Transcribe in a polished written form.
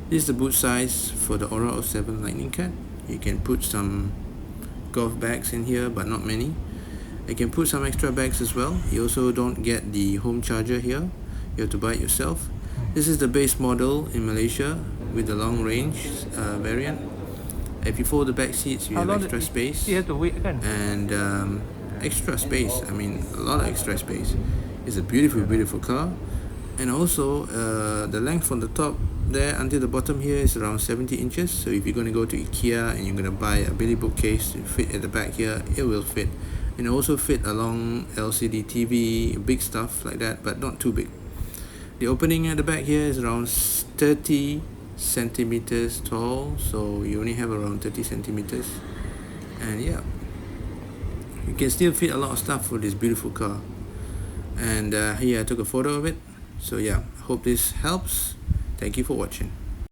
This is the boot size for the Aura 07 Lightning Cat. You can put some golf bags in here, but not many. You can put some extra bags as well. You also don't get the home charger here. You have to buy it yourself. This is the base model in Malaysia with the long range variant. If you fold the back seats, you have extra space. You have to wait kan? And extra space. I mean, a lot of extra space. It's a beautiful car. And also the length from the top there until the bottom here is around 70 inches. So if you're going to go to IKEA and you're going to buy a Billy bookcase to fit at the back here, it will fit. And also fit along LCD TV, big stuff like that, but not too big. The opening at the back here is around 30 centimeters tall, so you only have around 30 centimeters. And yeah, you can still fit a lot of stuff for this beautiful car. And here I took a photo of it. So yeah, hope this helps. Thank you for watching.